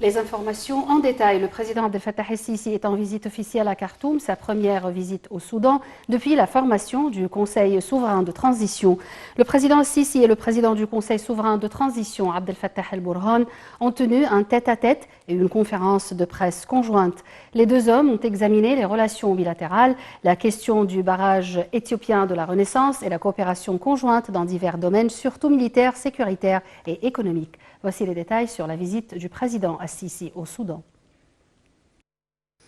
Les informations en détail. Le président Abdel Fattah el-Sisi est en visite officielle à Khartoum, sa première visite au Soudan depuis la formation du Conseil souverain de transition. Le président el-Sisi et le président du Conseil souverain de transition, Abdel Fattah el-Burhan, ont tenu un tête-à-tête et une conférence de presse conjointe. Les deux hommes ont examiné les relations bilatérales, la question du barrage éthiopien de la Renaissance et la coopération conjointe dans divers domaines, surtout militaires, sécuritaires et économiques. Voici les détails sur la visite du président al-Sisi au Soudan.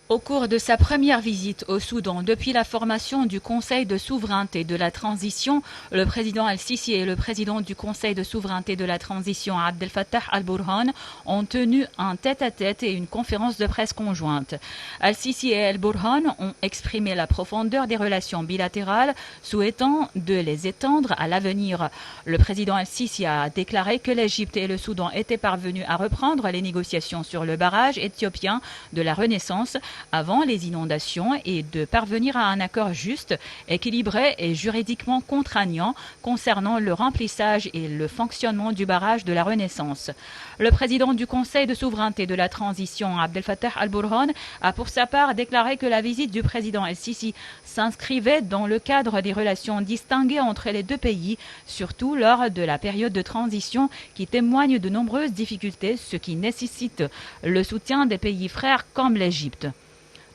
Au cours de sa première visite au Soudan depuis la formation du Conseil de souveraineté de la transition, le président al-Sisi et le président du Conseil de souveraineté de la transition, Abdel Fattah al-Burhan, ont tenu un tête-à-tête et une conférence de presse conjointe. Al-Sisi et al-Burhan ont exprimé la profondeur des relations bilatérales, souhaitant de les étendre à l'avenir. Le président al-Sisi a déclaré que l'Égypte et le Soudan étaient parvenus à reprendre les négociations sur le barrage éthiopien de la Renaissance avant les inondations et de parvenir à un accord juste, équilibré et juridiquement contraignant concernant le remplissage et le fonctionnement du barrage de la Renaissance. Le président du Conseil de souveraineté de la transition, Abdel Fattah al-Burhan, a pour sa part déclaré que la visite du président el-Sisi s'inscrivait dans le cadre des relations distinguées entre les deux pays, surtout lors de la période de transition qui témoigne de nombreuses difficultés, ce qui nécessite le soutien des pays frères comme l'Égypte.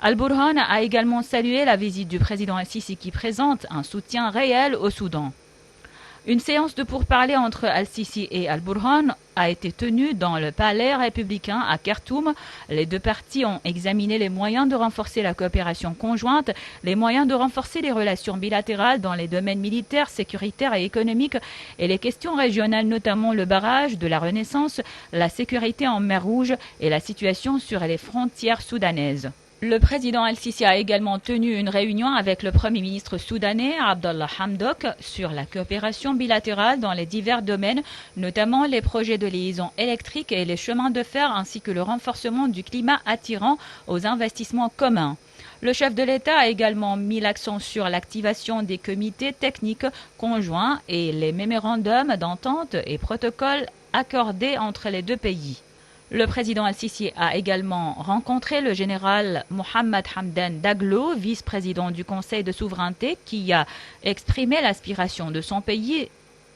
Al-Burhan a également salué la visite du président al-Sisi qui présente un soutien réel au Soudan. Une séance de pourparlers entre al-Sisi et al-Burhan a été tenue dans le palais républicain à Khartoum. Les deux parties ont examiné les moyens de renforcer la coopération conjointe, les moyens de renforcer les relations bilatérales dans les domaines militaires, sécuritaires et économiques et les questions régionales, notamment le barrage de la Renaissance, la sécurité en mer Rouge et la situation sur les frontières soudanaises. Le président al-Sisi a également tenu une réunion avec le premier ministre soudanais, Abdallah Hamdok, sur la coopération bilatérale dans les divers domaines, notamment les projets de liaison électrique et les chemins de fer, ainsi que le renforcement du climat attirant aux investissements communs. Le chef de l'État a également mis l'accent sur l'activation des comités techniques conjoints et les mémorandums d'entente et protocoles accordés entre les deux pays. Le président al-Sisi a également rencontré le général Mohamed Hamdan Daglo, vice-président du Conseil de souveraineté, qui a exprimé l'aspiration de son pays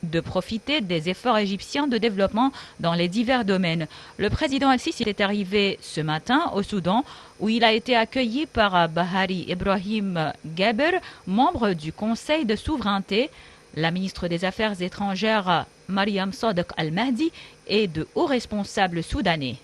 de profiter des efforts égyptiens de développement dans les divers domaines. Le président al-Sisi est arrivé ce matin au Soudan, où il a été accueilli par Bahari Ibrahim Gaber, membre du Conseil de souveraineté, la ministre des Affaires étrangères Mariam Sadek al-Mahdi et de hauts responsables soudanais.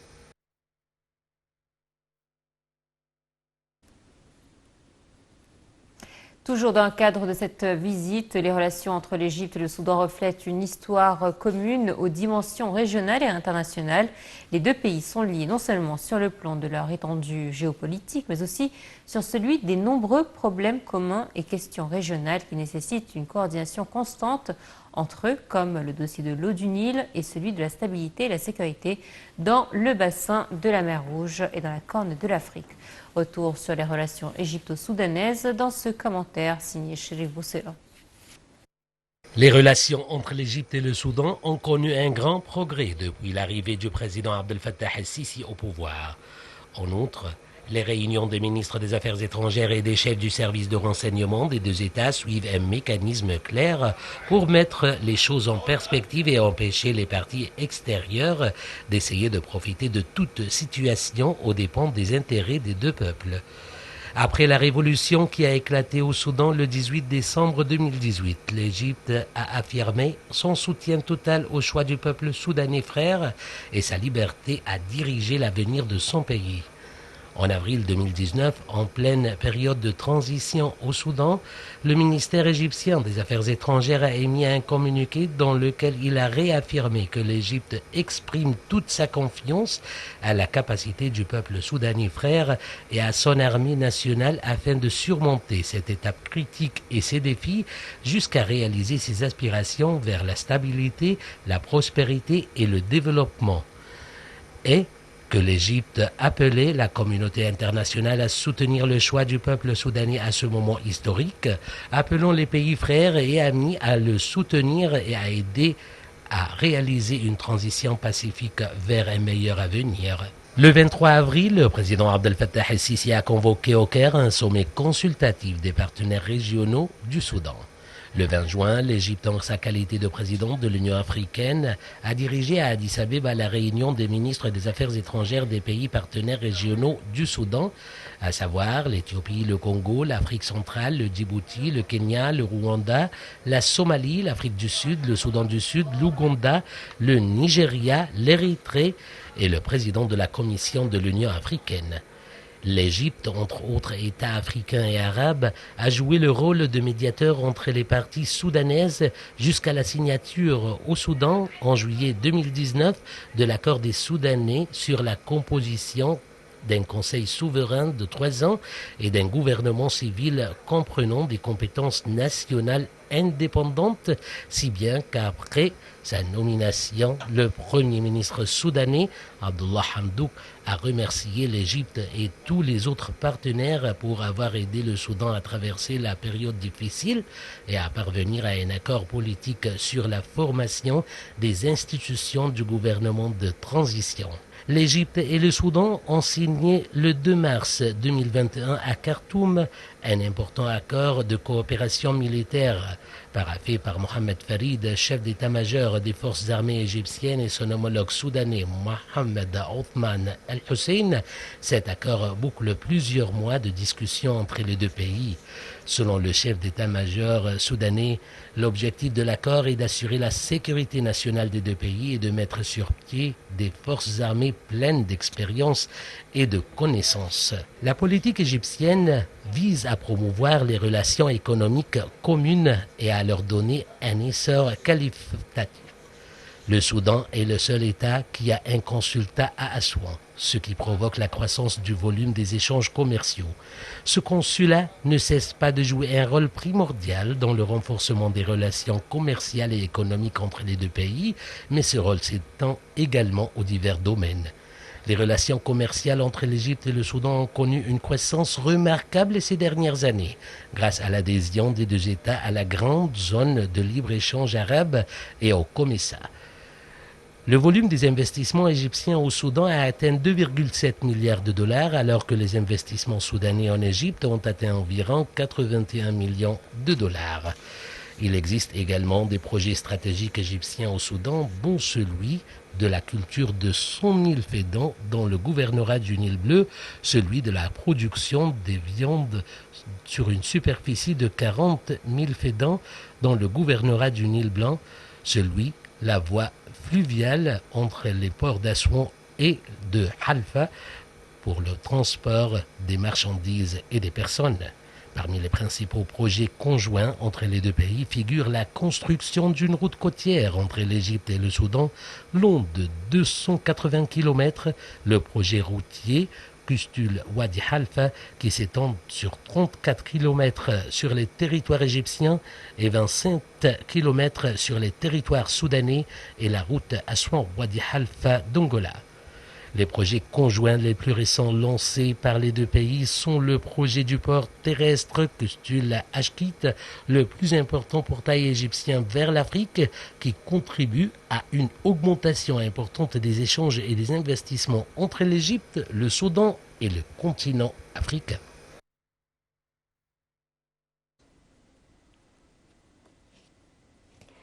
Toujours dans le cadre de cette visite, les relations entre l'Égypte et le Soudan reflètent une histoire commune aux dimensions régionales et internationales. Les deux pays sont liés non seulement sur le plan de leur étendue géopolitique, mais aussi sur celui des nombreux problèmes communs et questions régionales qui nécessitent une coordination constante entre eux, comme le dossier de l'eau du Nil et celui de la stabilité et la sécurité dans le bassin de la mer Rouge et dans la Corne de l'Afrique. Retour sur les relations égypto-soudanaises dans ce commentaire signé Chérif Boussela. Les relations entre l'Égypte et le Soudan ont connu un grand progrès depuis l'arrivée du président Abdel Fattah el-Sisi au pouvoir. En outre, les réunions des ministres des Affaires étrangères et des chefs du service de renseignement des deux États suivent un mécanisme clair pour mettre les choses en perspective et empêcher les parties extérieures d'essayer de profiter de toute situation aux dépens des intérêts des deux peuples. Après la révolution qui a éclaté au Soudan le 18 décembre 2018, l'Égypte a affirmé son soutien total au choix du peuple soudanais frère et sa liberté à diriger l'avenir de son pays. En avril 2019, en pleine période de transition au Soudan, le ministère égyptien des Affaires étrangères a émis un communiqué dans lequel il a réaffirmé que l'Égypte exprime toute sa confiance à la capacité du peuple soudanais frère et à son armée nationale afin de surmonter cette étape critique et ses défis jusqu'à réaliser ses aspirations vers la stabilité, la prospérité et le développement. Et que l'Égypte appelait la communauté internationale à soutenir le choix du peuple soudanais à ce moment historique, appelons les pays frères et amis à le soutenir et à aider à réaliser une transition pacifique vers un meilleur avenir. Le 23 avril, le président Abdel Fattah el-Sisi a convoqué au Caire un sommet consultatif des partenaires régionaux du Soudan. Le 20 juin, l'Égypte, en sa qualité de président de l'Union africaine, a dirigé à Addis Abeba la réunion des ministres des Affaires étrangères des pays partenaires régionaux du Soudan, à savoir l'Éthiopie, le Congo, l'Afrique centrale, le Djibouti, le Kenya, le Rwanda, la Somalie, l'Afrique du Sud, le Soudan du Sud, l'Ouganda, le Nigeria, l'Érythrée et le président de la Commission de l'Union africaine. L'Égypte, entre autres États africains et arabes, a joué le rôle de médiateur entre les parties soudanaises jusqu'à la signature au Soudan en juillet 2019 de l'accord des Soudanais sur la composition d'un conseil souverain de 3 ans et d'un gouvernement civil comprenant des compétences nationales indépendantes, si bien qu'après sa nomination, le premier ministre soudanais, Abdullah Hamdouk, a remercié l'Égypte et tous les autres partenaires pour avoir aidé le Soudan à traverser la période difficile et à parvenir à un accord politique sur la formation des institutions du gouvernement de transition. L'Égypte et le Soudan ont signé le 2 mars 2021 à Khartoum un important accord de coopération militaire paraphé par Mohamed Farid, chef d'état-major des forces armées égyptiennes, et son homologue soudanais Mohamed Othman Al-Hussein. Cet accord boucle plusieurs mois de discussions entre les deux pays. Selon le chef d'état-major soudanais, l'objectif de l'accord est d'assurer la sécurité nationale des deux pays et de mettre sur pied des forces armées pleines d'expérience et de connaissances. La politique égyptienne vise à promouvoir les relations économiques communes et à leur donner un essor qualitatif. Le Soudan est le seul État qui a un consulat à Assouan, ce qui provoque la croissance du volume des échanges commerciaux. Ce consulat ne cesse pas de jouer un rôle primordial dans le renforcement des relations commerciales et économiques entre les deux pays, mais ce rôle s'étend également aux divers domaines. Les relations commerciales entre l'Égypte et le Soudan ont connu une croissance remarquable ces dernières années, grâce à l'adhésion des deux États à la grande zone de libre-échange arabe et au COMESA. Le volume des investissements égyptiens au Soudan a atteint 2,7 milliards de dollars, alors que les investissements soudanais en Égypte ont atteint environ 81 millions de dollars. Il existe également des projets stratégiques égyptiens au Soudan, dont celui de la culture de 100 000 fédans dans le gouvernorat du Nil bleu, celui de la production des viandes sur une superficie de 40 000 fédans dans le gouvernorat du Nil blanc, celui la voie fluviale entre les ports d'Assouan et de Halfa pour le transport des marchandises et des personnes. Parmi les principaux projets conjoints entre les deux pays figure la construction d'une route côtière entre l'Égypte et le Soudan, long de 280 km, le projet routier Kustul-Wadi Halfa, qui s'étend sur 34 km sur les territoires égyptiens et 25 km sur les territoires soudanais, et la route Assouan-Wadi Halfa d'Angola. Les projets conjoints les plus récents lancés par les deux pays sont le projet du port terrestre Kustul-Ashkit, le plus important portail égyptien vers l'Afrique, qui contribue à une augmentation importante des échanges et des investissements entre l'Égypte, le Soudan et le continent africain.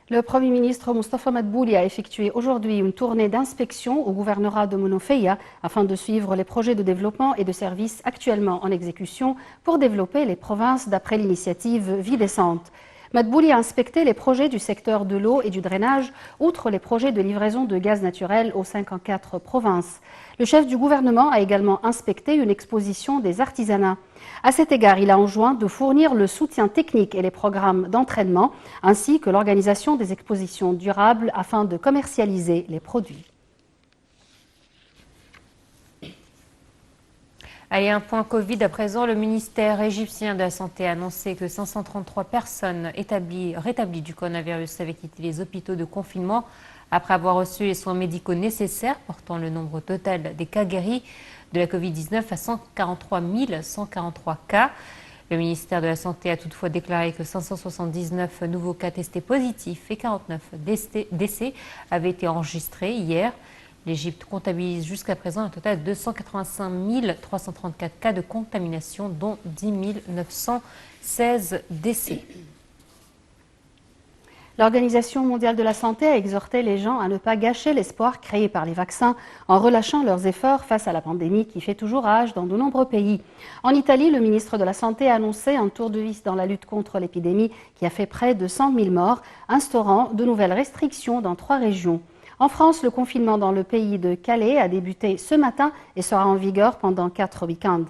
Le Premier ministre Moustapha Madbouli a effectué aujourd'hui une tournée d'inspection au gouvernorat de Monofeya afin de suivre les projets de développement et de services actuellement en exécution pour développer les provinces d'après l'initiative Vie décente. Madbouli a inspecté les projets du secteur de l'eau et du drainage, outre les projets de livraison de gaz naturel aux 54 provinces. Le chef du gouvernement a également inspecté une exposition des artisanats. À cet égard, il a enjoint de fournir le soutien technique et les programmes d'entraînement, ainsi que l'organisation des expositions durables afin de commercialiser les produits. Allez, un point Covid à présent. Le ministère égyptien de la Santé a annoncé que 533 personnes rétablies du coronavirus avaient quitté les hôpitaux de confinement après avoir reçu les soins médicaux nécessaires, portant le nombre total des cas guéris de la Covid-19 à 143 143 cas. Le ministère de la Santé a toutefois déclaré que 579 nouveaux cas testés positifs et 49 décès avaient été enregistrés hier. L'Égypte comptabilise jusqu'à présent un total de 285 334 cas de contamination, dont 10 916 décès. L'Organisation mondiale de la santé a exhorté les gens à ne pas gâcher l'espoir créé par les vaccins en relâchant leurs efforts face à la pandémie qui fait toujours rage dans de nombreux pays. En Italie, le ministre de la Santé a annoncé un tour de vis dans la lutte contre l'épidémie qui a fait près de 100 000 morts, instaurant de nouvelles restrictions dans 3 régions. En France, le confinement dans le pays de Calais a débuté ce matin et sera en vigueur pendant 4 week-ends.